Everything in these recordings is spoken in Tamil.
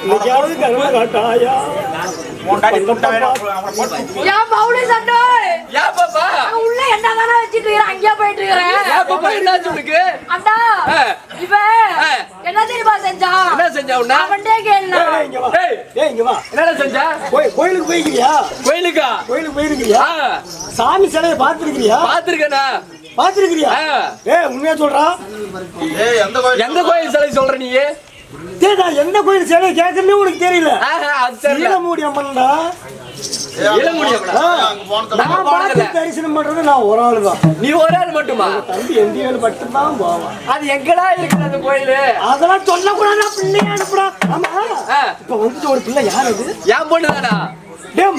இன்னைக்காவது கருணை காட்டாயா உள்ள என்னதானே வச்சிட்டு அங்கேயே போயிட்டு இருக்கிறேன். அண்ணா இவன் என்ன தெரியுமா செஞ்சான்? என்ன செஞ்சா? அவன்டே கேளு. என்ன செஞ்சா? கோயிலுக்கு போயிருக்கியா? கோயிலுக்கா? கோயிலுக்கு போயிருக்கியா? சாமி சிலையை பார்த்திருக்கியா? பார்த்திருக்கேனா? பார்த்திருக்கியா? உண்மையா சொல்றா? எந்த கோயில் சிலை சொல்ற நீ? எந்த கோயில் சிலை கேட்கறே உனக்கு தெரியல? இளமூடி அம்மன்டா. தரிசனம் பண்றது நான் ஒரு ஆளு தான். நீ ஒரு ஆள் மட்டுமா? தம்பி எந்த மட்டும் தான் போவான். அது எங்கடா இருக்கு அந்த கோயிலு? அதெல்லாம் சொல்ல கூடாது. பிள்ளைய அனுப்புறா. ஆமா இப்ப வந்துட்டு ஒரு பிள்ளை யார் அது? ஏன் பொண்ணுதானா?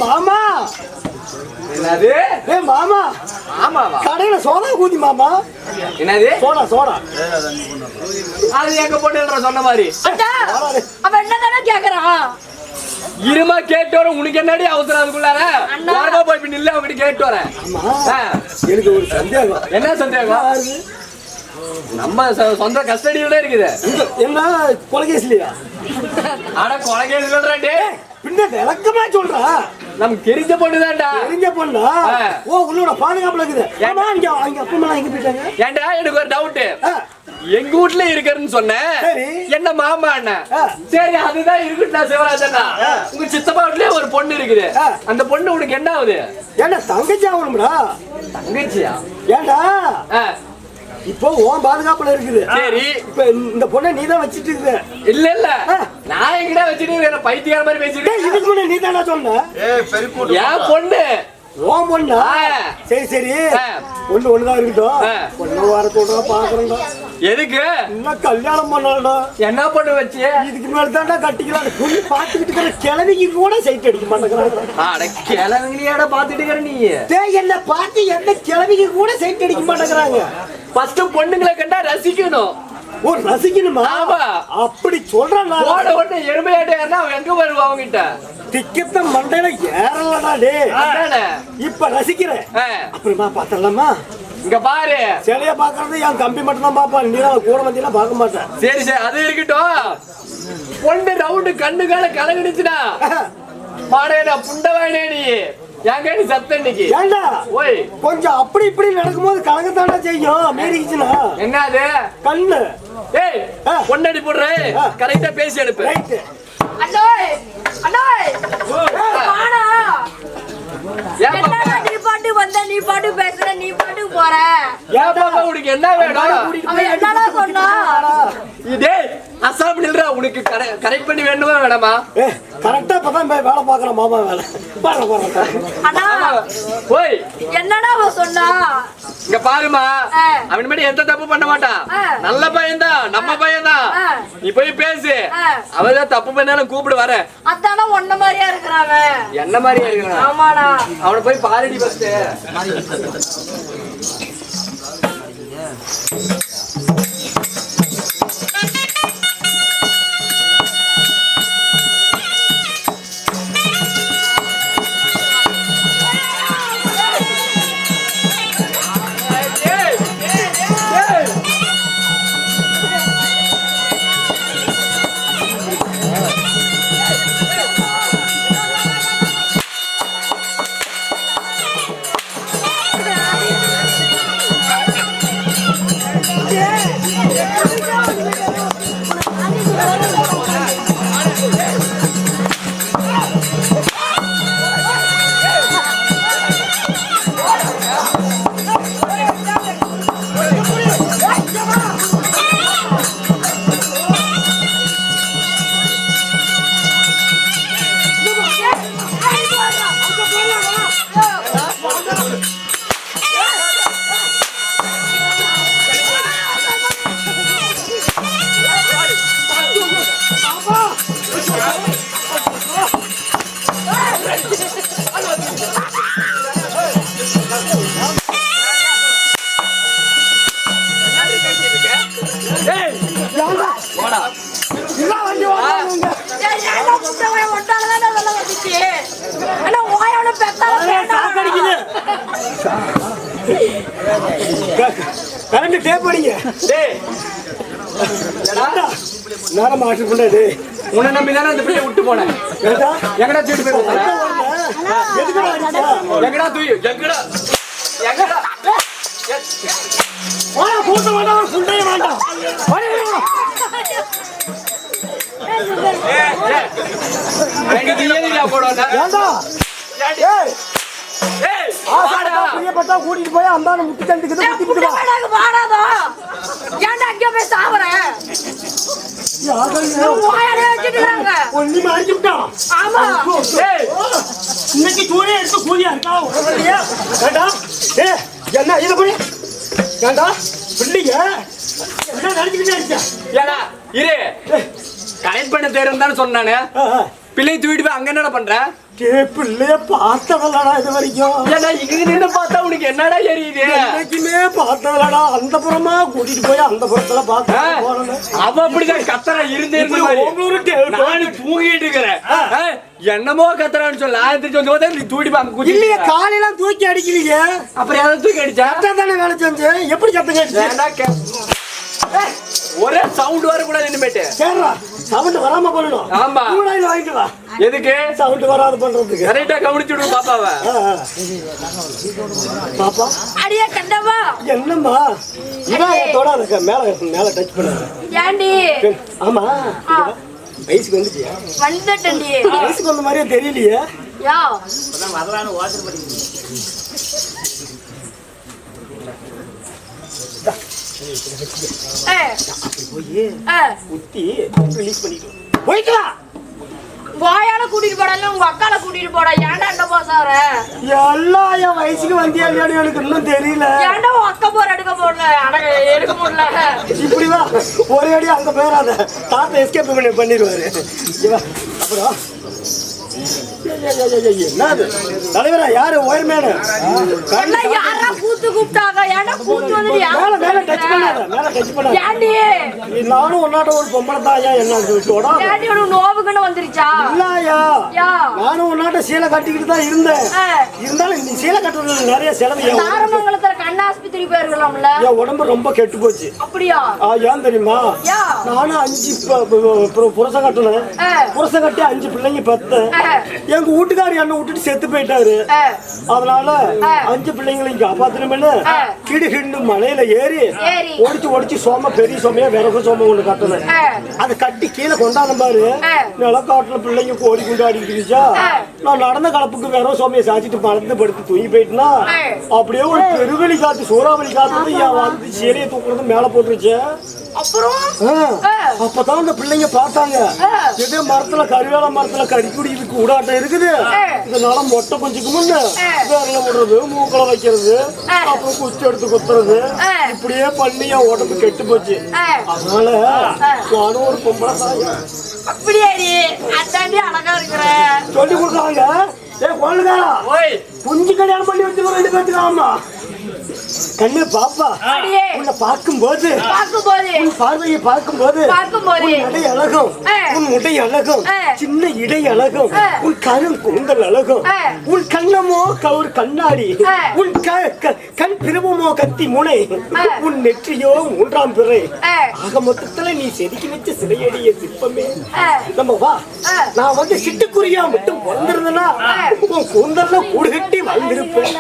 மாமா. என்னது? மாமா. ஆமாவா? கடையில சோடா ஊத்தி மாமா. என்னது? சோடா. அது எங்க பொண்ணுன்ற சொன்ன மாதிரி. அவன் என்னதானே கேக்குறான்? இருமா கேட்டு வரேன். உனக்கு என்னடி அவசரம்? அதுக்குள்ளார ஓரமா போய் நில்ல. அவங்கிட்ட கேட்டு வரேன். எனக்கு ஒரு சந்தேகம். என்ன சந்தேகம்? நம்ம சொந்த கஸ்டடியில இருக்குது. என்ன கொலகேஸ்லயா? ஆனா கொலகேஸ்லடே பின்ன விளக்கமா சொல்றா. நமக்கு தெரிஞ்ச பொண்ணுதான்டா. தெரிஞ்ச பொண்ணா? உன்னோட பாதுகாப்புல இருக்குது. ஏமா அங்க அப்பா எங்க போயிட்டாங்க? ஏன்டா எனக்கு ஒரு டவுட். எங்க வீட்ல இருக்குன்னு சொன்னேன். என்ன மாமா அண்ணன். சரி அதுதான் இருக்குடா சிவராஜனா. உங்க சித்தப்பா வீட்லயே ஒரு பொண்ணு இருக்குது. அந்த பொண்ணு உனக்கு என்ன ஆகுது? ஏன்டா தங்கச்சி ஆகணும்டா. தங்கச்சியா? ஏன்டா இப்போ உன் பாதுகாப்புல இருக்குது. சரி இப்ப இந்த பொண்ணை நீ தான் வச்சிட்டு இருக்க. இல்ல நான் எங்கடா வச்சிட்டு இருக்கேன்? பைத்தியக்கார மாதிரி பேசிட்டு. இதுக்கு முன்ன நீ தானே சொன்ன? ஏன் பொண்ணு? ஓம் பொண்ணா? சரி ஒண்ணுதான் இருக்கட்டும். பொண்ணு வர சொல்றா பாக்குறேன்டா. எதுக்கு? இன்னும் கல்யாணம் பண்ணாடா. என்ன பொண்ணு வச்சு? இதுக்கு மேல தான்டா கட்டிக்கலாம். சொல்லி பாத்துக்கிட்டு இருக்கிற கிழவிக்கு கூட சைட் அடிக்க மாட்டேங்கிறாங்க. கிழவிங்களையாட பாத்துட்டு இருக்கிற நீ? என்ன பார்த்து எந்த கிழவிக்கு கூட சைட் அடிக்க மாட்டேங்கிறாங்க. ஃபர்ஸ்ட் பொண்ணுங்களை கண்டா ரசிக்கணும். ஒரு ரசிக்கணுமா? அப்படி சொல்றான். எருமையாட்டா அவன் எங்க வருவா? அவங்கிட்ட டிக்கெட்ட மண்டையில ஏறலடா டே. இப்ப ரசிக்கிறேன். அப்புறமா பாத்தலாமா? இங்க பாரு. சிலைய பாக்குறது என் தம்பி மட்டும் தான் பாப்பான். நீ கூட வந்தீங்கன்னா பார்க்க மாட்டேன். சரி அது இருக்கட்டும். பொண்ணு ரவுண்டு கண்ணு கால கலங்கிடுச்சுடா. பாடேடா புண்டவாயினே நீ. ஏங்க நீ சத்த இன்னைக்கு? ஏண்டா ஓய் கொஞ்சம் அப்படி இப்படி நடக்கும்போது கலங்கத்தானே செய்யும். மீறிச்சுனா என்னது? கண்ணு. ஏய் பொண்ணடி போடுறேன். கரெக்டா பேசி எடுப்பு. ரைட். அண்ணோய் வாடா. என்னடா நீ பாட்டு வந்த, நீ பாட்டு பேசுற, நீ பாட்டு போற. ஏன் பாப்பா உனக்கு என்ன வேணும்? அவன் என்னடா சொன்னா? இதே அசாம் நில்றா. உனக்கு கரெக்ட் பண்ணி வேணுமா வேணாமா? கரெக்டா இப்பதான் வேலை பாக்குற மாமா வேலை. அண்ணா ஓய் என்னடா அவன் சொன்னா? இங்க பாருமா. அவன் மேல எந்த தப்பு பண்ண மாட்டான். நல்ல பையன் தான். நம்ம பையன் தான். நீ போய் பேசு. அவதான் தப்பு பண்ணாலும் கூப்பிடு வர. அதான ஒன்ன மாதிரியா இருக்கிறாங்க. என்ன மாதிரியா இருக்கிறான்? ஆமாடா. அவனை போய் பாருடி ஃபர்ஸ்ட். கரண்ட் டேப் அடிங்க. நேரம் மாற்றி பண்ணாது. உன்னை நம்பிதானே அந்த பிள்ளை விட்டு போனேன். ஏண்டா? எங்கடா தூக்கிட்டு போய் ஊத்துற? எதுக்குடா அடிச்ச? எங்கடா தூக்கி எங்கடா வாடா, கூட்ட வேண்டாம், சுண்டைய வேண்டாம். எனக்கு ஏறியா போடுவாங்க. ஏண்டா? ஏய், ஆசாடா, பிரியப்பட்டா கூட்டிட்டு போய் அந்தான முட்டி தண்டுக்குது, முட்டிட்டு வா. வாடாதோ ஏன்டா அங்கே போய் சாவற வாயாலே வச்சிட்டுறாங்க ஒண்ணுமே அடிச்சுட்டான். ஆமா ஏய் இன்னைக்கு சூரிய எடுத்து கூலியா இருக்கா உடனே? ஏண்டா? ஏய், என்ன இத போய் ஏண்டா பிள்ளைங்க என்ன நினைச்சுக்கிட்டே இருக்க? ஏடா இரு கனெக்ட் பண்ண தெரியும் சொன்னானே. பிள்ளை தூக்கிட்டு போய் அங்க என்னடா பண்ற? பிள்ளைய பார்த்தவளடா இது வரைக்கும். ஏடா இங்க நின்னு பார்த்தா உனக்கு என்னடா எரியுது? என்னைக்குமே பார்த்தவளடா. அந்த புறமா கூட்டிட்டு போய் அந்த புறத்துல பார்த்தா அவ அப்படிதான் கத்தரா இருந்தே நானும் தூங்கிட்டு இருக்கிறேன். என்னமோ கத்தரான்னு சொல்ல நீ தூடி பாங்க இல்லையே, காலையில தூக்கி அடிக்கலீங்க. அப்புறம் யாரும் தூக்கி அடிச்சா தானே வேலை செஞ்சு எப்படி சத்தம் கேட்டு ஒரே சவுண்ட் வர கூடாது இனிமேட்டு. சரிடா, சவுண்ட் வராம பண்ணணும். ஆமா, கூடாது வாங்கிட்டு வா. எதுக்கு சவுண்ட் வராது பண்றதுக்கு? கரெக்டா கவனிச்சு விடு பாப்பாவை. பாப்பா அடியே கண்டவா என்னம்மா இவன் தொடாத, மேல மேல டச் பண்ணாத. ஏண்டி? ஆமா, வயசுக்கு வந்துட்டியா? வந்துட்டேன்டி. வயசுக்கு வந்த மாதிரியே தெரியலையே. யா வரலான்னு வாசல் பண்ணி வாயால கூட்டிட்டு போடல உங்க அக்கால கூட்டிட்டு போட. ஏன்டா அங்க போசார? எல்லாம் என் வயசுக்கு வந்தியா இல்லையான்னு எனக்கு இன்னும் தெரியல. ஏன்டா உன் அக்கா போற எடுக்க போடல? எடுக்க முடியல. இப்படிதான் ஒரே அடி அங்க போயிடாத, தாத்தா எஸ்கேப் பண்ணிடுவாரு. அப்புறம் என்னது தலைவரா? யாரு ஒயர்மேனு? யாரா கூத்து கூப்பிட்டாங்க? ஏன்டா கூத்து வந்து மேல மேல டச் பண்ணாத, மேல டச் பண்ணாத. ஏண்டி? நானும் ஒன்னாட்ட ஒரு பொம்பளை தாயா என்ன சொல்லிட்டோட? ஏண்டி உனக்கு நோவுக்குன்னு வந்துருச்சா? இல்லையா, யா நானும் ஒன்னாட்ட சீலை கட்டிக்கிட்டு தான் இருந்தேன். இருந்தாலும் இந்த சீலை கட்டுறதுல நிறைய செலவு. தாரமங்கலத்துல கண் ஆஸ்பத்திரி போயிருக்கலாம்ல? என் உடம்பு ரொம்ப கெட்டு போச்சு. அப்படியா? ஏன் தெரியுமா? நானும் 5 புருஷன் கட்டினேன். புருஷன் கட்டி 5 பிள்ளைங்க பெத்தேன். எங்க வீட்டுக்காரர் என்ன விட்டுட்டு செத்து போயிட்டாரு. அதனால 5 பிள்ளைங்களையும் காப்பாத்தணும்னு கிடுகிண்டு மலையில ஏறி ஒடிச்சு சோம, பெரிய சோமையா விறகு சோம ஒண்ணு கட்டினேன். அதை கட்டி கீழே கொண்டாந்த பாரு, நிலக்காட்டுல பிள்ளைங்க கோடி குண்டாடிக்கிட்டுச்சா. நான் நடந்த கலப்புக்கு விறகு சோமையை சாச்சிட்டு மறந்து படுத்து தூங்கி போயிட்டுனா அப்படியே ஒரு பெருவெளி காத்து, சூறாவளி காத்து வந்து சீலையை தூக்குறது மேல போட்டுருச்சு. அப்பதான் அந்த பிள்ளைங்க பார்த்தாங்க, இதே மரத்துல கருவேல மரத்துல கறிக்குடி இதுக்கு ஊடாட்டம் இருக்குது. இதனால மொட்டை கொஞ்சுக்கு முன்ன வேறல விடுறது, மூக்களை வைக்கிறது, அப்புறம் குச்சி எடுத்து குத்துறது, இப்படியே பண்ணி என் உடம்பு கெட்டு போச்சு. அதனால நானும் ஒரு பொம்பளை தாயா. அப்படியே அதாண்டி அழகா இருக்கிற சொல்லி கொடுத்தாங்க. குழந்தைக்காரா குஞ்சு கல்யாணம் பண்ணி வச்சு 2 பேருக்கு. ஆமா கண்ணு பாப்பா, உன்னை பார்க்கும்போது உன் பார்வையை பார்க்கும்போது உன் நடை அழகும், உன் உடை அழகும், சின்ன இடை அழகும், உன் கரும் கூந்தல் அழகும், உன் கண்ணமோ ஒரு கண்ணாடி, உன் கண் பிரபமோ கத்தி முனை, உன் நெற்றியோ 3ஆம் பிறை. ஆக மொத்தத்துல நீ செதுக்கி வச்ச சிலையடிய சிற்பமே. நம்ம வா, நான் வந்து சிட்டுக்குருவியா மட்டும் பிறந்திருந்தேன்னா உன் கூந்தல்ல கூடு கட்டி வாழ்ந்திருப்பேன்.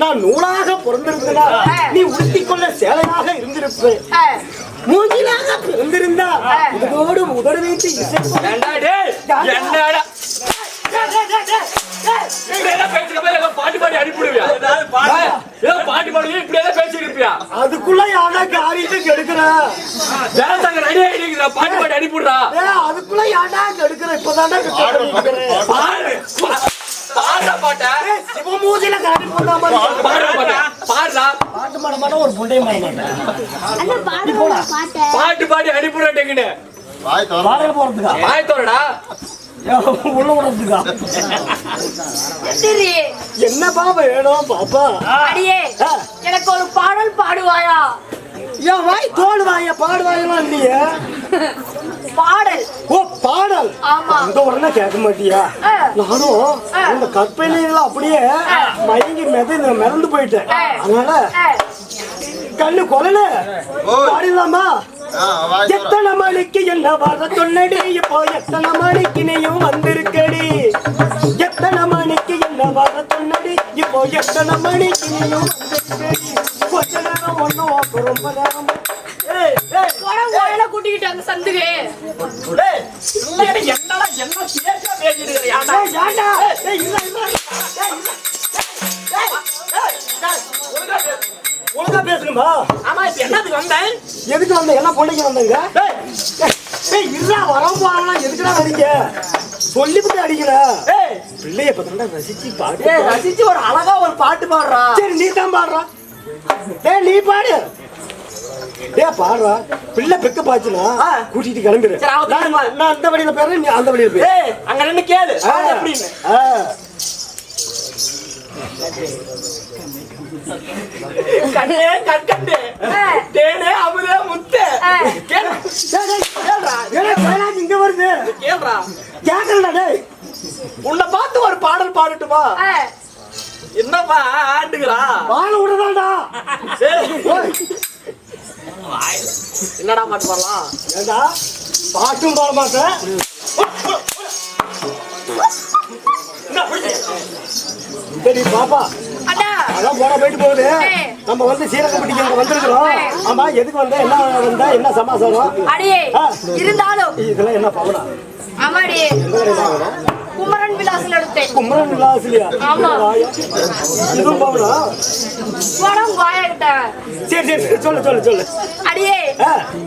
நான் நூலாக பிறந்திருந்தேன்னா நீ உடுத்திக்கொள்ள சேலையாக இருந்திருப்பேன். மூங்கிலாக பிறந்திருந்தா இதோடு உதடு வைத்து பாட்டு பாடி அனுப்பிடுவியா? பாட்டு பாடுவியா? இப்படி எல்லாம் பேசிருப்பியா? அதுக்குள்ள யாரா காரியத்தை கெடுக்கிற? ரெடி ஆயிடுங்கிற பாட்டு பாடி அனுப்பிடுறா. அதுக்குள்ள யாரா கெடுக்கிற? இப்பதானே சிவமூஜில காட்டி போட்டா பாட்டு மாட மாட்டோம், ஒரு புண்டைய பாட்டு பாடி அனுப்பிடுறேன். பாடல போறதுக்கா? வாய் தோறடா உள்ள விடுறதுக்கா? என்னப்பா வேணும் பாப்பா? அடியே எனக்கு ஒரு பாடல் பாடுவாயா? ஏன் வாய் தோடுவாயா? பாடுவாயெல்லாம் இல்லையே. பாடல். ஓ பாடல். ஆமா. இந்த உடனே கேட்க மாட்டியா? நானும் இந்த கற்பனைகளை அப்படியே மயங்கி மிதந்து போயிட்டேன். அதனால கண்ணு கொலல பாடிடலாமா? எத்தனை மணிக்கு என்ன வர சொன்னடி இப்போ எத்தனை மணிக்கு நீயும் வந்திருக்கடி எத்தனை மணிக்கு என்ன வர சொன்னடி இப்போ எத்தனை மணிக்கு நீயும் வந்திருக்கடி கொஞ்ச நேரம் ஒண்ணும் ரொம்ப நேரம் கூட்டிக்கிட்டு அந்த சந்துக்கு என்னடா என்ன பேச ஒழுங்கா பேசணுமா? ஆமா இப்ப என்னதுக்கு வந்தேன்? எதுக்கு வந்த? என்ன பொண்ணுக்கு வந்தீங்க? இல்ல வரம்போறா எதுக்குடா வரீங்க? சொல்லிவிட்டு அடிக்கிற. பிள்ளைய பத்திரண்டா ரசிச்சு பாடு. ரசிச்சு ஒரு அழகா ஒரு பாட்டு பாடுறா. சரி நீ தான் பாடுறா. நீ பாடு. பாடுறா. பிள்ளை பெக்க பாச்சுனா கூட்டிட்டு கிளம்பிடு. நான் அந்த வழியில போறேன், நீ அந்த வழியில போய். அங்க நின்னு கேளு எப்படின்னு. கண்ணே கண்கண்டு தேனே அமுதே முத்து இங்க வருது கேள்றா. கேட்கலடா டேய். உன்னை பார்த்து ஒரு பாடல் பாடட்டுமா? என்னப்பா ஆண்டுகிறா? வாழ விடுதாடா. என்னடா பாட்டு பாடலாம்? ஏண்டா பாட்டும் பாட மாட்டேன். சரி பாப்பா அதான் போன போயிட்டு போகுது. நம்ம வந்து சீரகப்பட்டிக்கு அங்க வந்திருக்கிறோம். ஆமா எதுக்கு வந்த? என்ன வந்தா? என்ன சமாசாரம்? அடியே இருந்தாலும் இதெல்லாம் என்ன பவுனா? ஆமாடி குமரன் விலாசில எடுத்தேன். குமரன் விலாசிலியா? ஆமா. இதுவும் பவுனா? போடம் வாயகிட்ட. சரி சரி சொல்லு சொல்லு சொல்லு. அடியே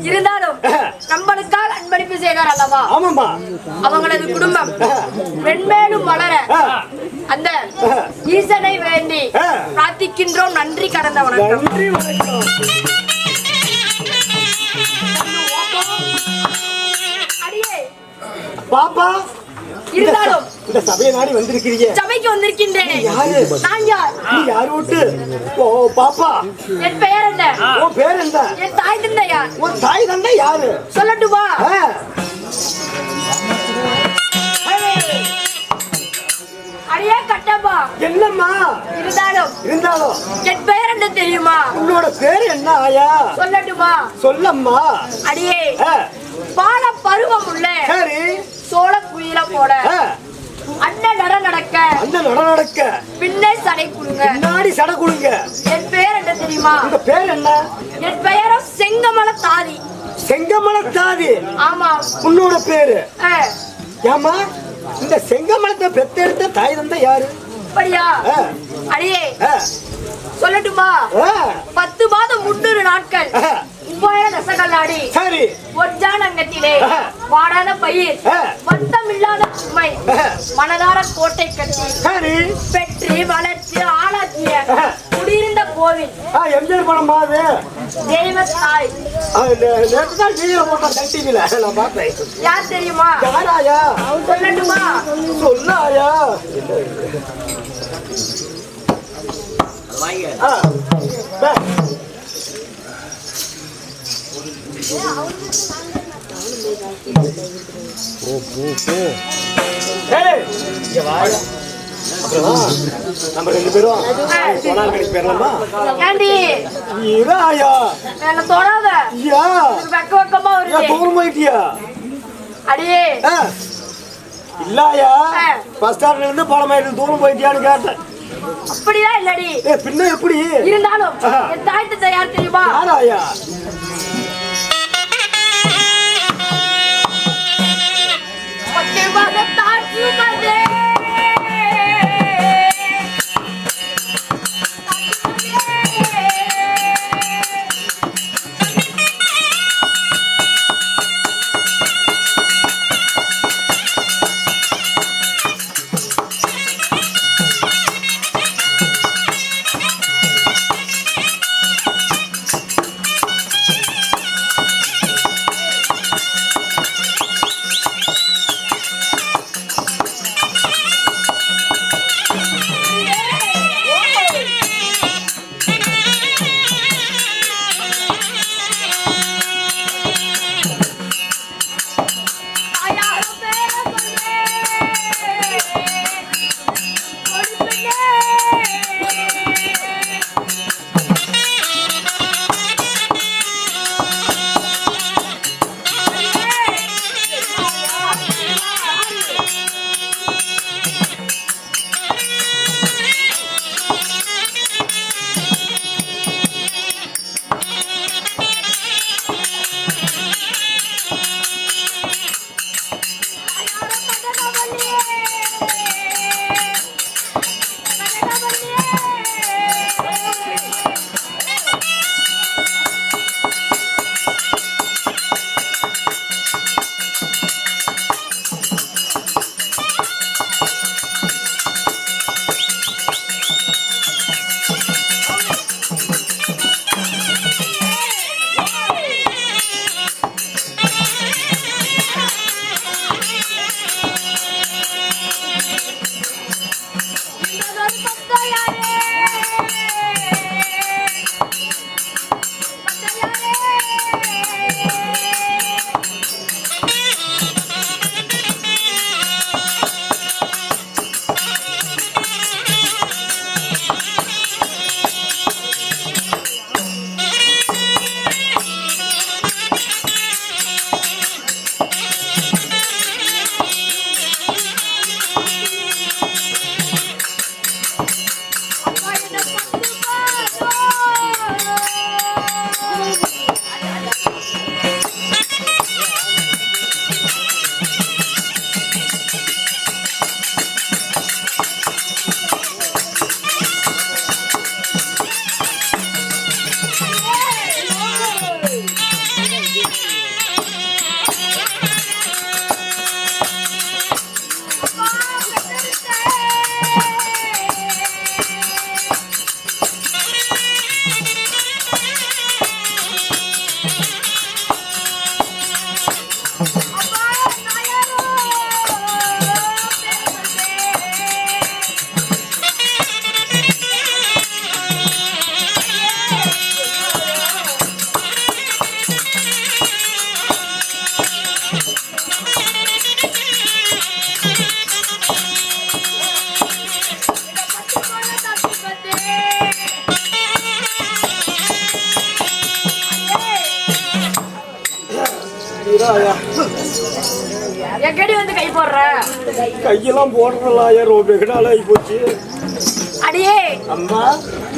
இருந்தாலும் நம்மளுக்காக அன்பளிப்பு செய்தார் அல்லவா? ஆமாம்மா. அவங்களது குடும்பம் மென்மேலும் வளர அந்த ஈசனை வேண்டி பிரார்த்திக்கின்றோம். நன்றி கடந்த வணக்கம். நன்றி வணக்கம். அடியே பாப்பா இருந்தாலும் இந்த சபையை நாடி வந்திருக்கிறீங்க. சபைக்கு வந்திருக்கின்றேன். யாரு? நான் யார்? நீ யாரு விட்டு? ஓ பாப்பா. என் பெயர் என்ன? உன் பேர் என்ன? என் தாய் தந்தை யார்? உன் தாய் தந்தை யாரு? சொல்லட்டுமா? அடியே கட்டப்பா. என்னம்மா? இருந்தாலும் என் பெயர் என்ன தெரியுமா? உன்னோட பேர் என்ன ஆயா? சொல்லட்டுமா? சொல்லம்மா. அடியே பால பருவம் உள்ள சரி சோழ குயில போட அண்ணன் நடக்க பின்னே சடை குடுங்க, பின்னாடி சடை குடுங்க. என் பெயர் என்ன தெரியுமா? உங்க பேர் என்ன? என் பெயரும் செங்கமல தாதி. செங்கமல தாதி? ஆமா. உன்னோட பேரு? ஏமா இந்த செங்கமலத்தை பெத்தெடுத்த தாய் தந்தை யாரு? அப்படியா? அடியே சொல்லட்டுமா? 10 மாதம் 300 நாட்கள் 3000 தசகல்லாடி சரி ஒற்றான் அங்கத்திலே வாடாத பயிர் வந்தமில்லாத உண்மை மனதார கோட்டை கட்டி சரி பெற்று வளர்ச்சி ஆளாக்கிய குடியிருந்த கோவில் எம்ஜிஆர் படம் மாதிரி தெய்வ தாய். நேற்று தான் டிவியில போட்டோம், சன் டிவியில நான் பார்த்தேன். யார் தெரியுமா? யாராயா? சொல்லட்டுமா? சொல்லாயா? நம்ம 2 பேரும் பேரலாமா? ஏண்டி இராயா என்ன தொடாத. வெக்க வெக்கமா வருது. தூரம் போயிட்டியா? அடியே இல்லையா பஸ் ஸ்டாண்ட்ல இருந்து பழமாயிட்டு தூரம் போயிட்டியான்னு கேட்டேன். அப்படிதான் இல்லடி. பின்ன எப்படி இருந்தாலும் என் தாய் தந்தை யார் தெரியுமா? யாராயா? எங்கடி வந்து கை போடுற? கையெல்லாம் போடுறல ஆயா, ரொம்ப நாள் ஆகி போச்சு. அடியே அம்மா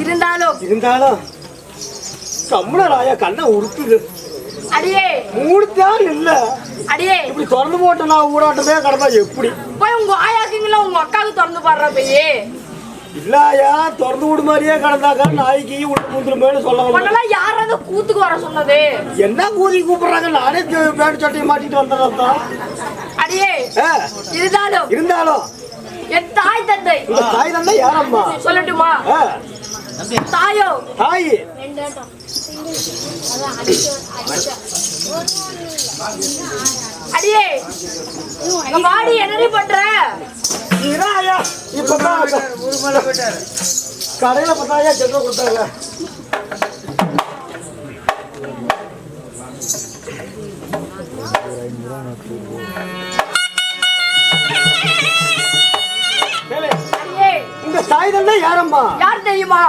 இருந்தாலும் கம்முனல் ஆயா, கண்ணை உறுத்துது. அடியே மூடுத்தா இல்ல அடியே இப்படி திறந்து போட்டு நான் ஊடாட்டமே கிடந்தா எப்படி? போய் உங்க ஆயாக்குங்களா உங்க அக்காவுக்கு திறந்து பாடுற போய். இல்லையா, திறந்து விடு மாதிரியே கிடந்தாக்கா நாய்க்கு உள்ள முந்திரமேனு சொல்ல உன்னெல்லாம் யாராவது கூத்துக்கு வர சொன்னது? என்ன கூதி கூப்பிடுறாங்க, நானே பேட்டு சட்டையை மாட்டிட்டு வந்துடுறேன். அடியே இருந்தாலும் என் தாய் தந்தை. இந்த தாய் தந்தை யாரம்மா சொல்லட்டுமா? தாயோ தாய். அடியே வாடி என்னடி பண்ற? இப்பதான் கடையில பத்தாயா செல்ல கொடுத்தாங்க. இந்த தாய் தந்தை யாரம்மா? யார் தெரியுமா?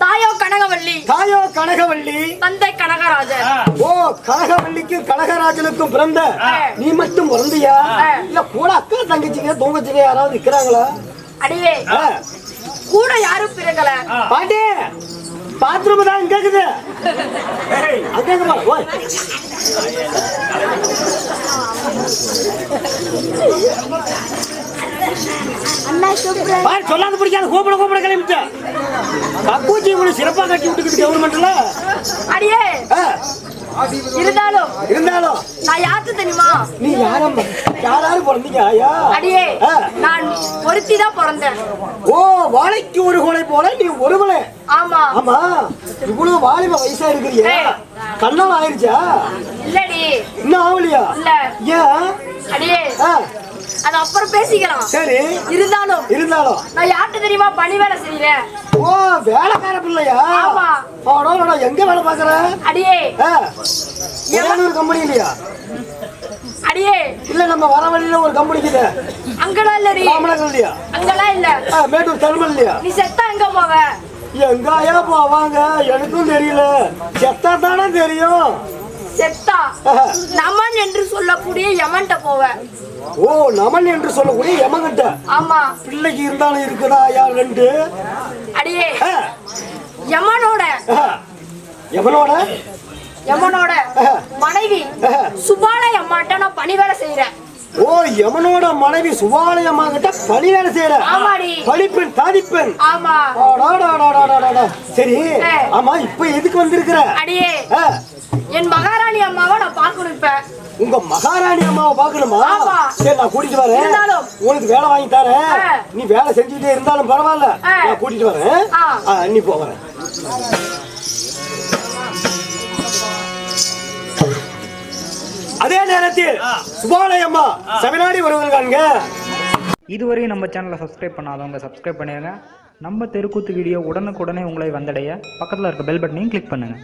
தாயோ கனகவல்லி, தந்தை கனகராஜர். ஓ, கனகவல்லிக்கும் கனகராஜனுக்கும் பிறந்த நீ மட்டும் பிறந்தியா? இல்ல கூட அக்கா தங்கச்சிங்க தூங்கச்சிங்க யாராவது இருக்கிறாங்களா? அடியே கூட யாரும் பிறக்கல. பாட்டி பாத்ரூம் தான் கேக்குது. அங்க ஓய் சொல்லாத பிடிக்காத கூப்பிட கிளம்பிட்ட. கக்கூச்சி இவ்வளவு சிறப்பா கட்டி விட்டுக்கிட்டு கவர்மெண்ட்ல. அடியே இருந்தாலும் நான் யாருக்கு தெரியுமா? நீ யாரம்மா? யாராரு பிறந்தீங்க ஆயா? அடியே நான் ஒருத்தி தான் பிறந்தேன். ஓ, வாழைக்கு ஒரு கோலை போல நீ ஒருவளே. ஆமா ஆமா, இவ்வளவு வாலிப வயசா இருக்கிறியா? கண்ணால் ஆயிருச்சா? இல்லடி இன்னும் ஆகலையா? இல்ல. ஏன்? அடியே அது அப்புறம் பேசிக்கலாம். சரி, இருந்தாலும் நான் யார்கிட்ட தெரியுமா பணி வேலை செய்யறேன்? ஓ, வேலைக்கார பிள்ளையா? ஆமா. எங்க வேலை பாக்குற? அடியே ஒரு கம்பெனி இல்லையா? அடியே இல்ல, நம்ம வர வழியில ஒரு கம்பெனி இருக்குது. அங்கெல்லாம் இல்லடி. இல்லையா? அங்கெல்லாம் இல்ல. மேட்டூர் தருமல் இல்லையா? நீ செத்தா எங்க போவ? எங்காயா போவாங்க எனக்கும் தெரியல. செத்தா தானே தெரியும். செத்தா நமன் என்று சொல்லக்கூடிய யமன்ட்ட போவ. ஓ, நமன் என்று சொல்லக்கூடிய யமன்கிட்ட. ஆமா. பிள்ளைக்கு இருந்தாலும் இருக்குதா யார் ரெண்டு? அடியே யமனோட மனைவி சுபாலய அம்மாட்ட நான் பணி வேலை செய்யறேன். ஓ, யமனோட மனைவி சுபாலய அம்மா கிட்ட பணி வேலை செய்யற? ஆமாடி. பழிப்பெண், தாதிப்பெண். ஆமா. சரி, ஆமா, இப்ப எதுக்கு வந்திருக்கிற? அடியே என் மகாராணி அம்மாவை நான் பாக்கணும். இப்ப உங்க மகாராணி அம்மாவை பாக்கணுமா? சரி, நான் கூட்டிட்டு வரேன். உனக்கு வேலை வாங்கி தரேன். நீ வேலை செஞ்சுட்டே இருந்தாலும் பரவாயில்ல, நான் கூட்டிட்டு வரேன். நீ போற. அதே நேரத்தில் சுபாலயம்மா சபைநாடி வருவாங்க. இதுவரை நம்ம சேனலை சப்ஸ்கிரைப் பண்ணாதவங்க சப்ஸ்கிரைப் பண்ணிடுங்க. நம்ம தெருக்கூத்து வீடியோ உடனுக்குடனே உங்களை வந்தடைய பக்கத்தில் இருக்க பெல் பட்டனையும் கிளிக் பண்ணுங்கள்.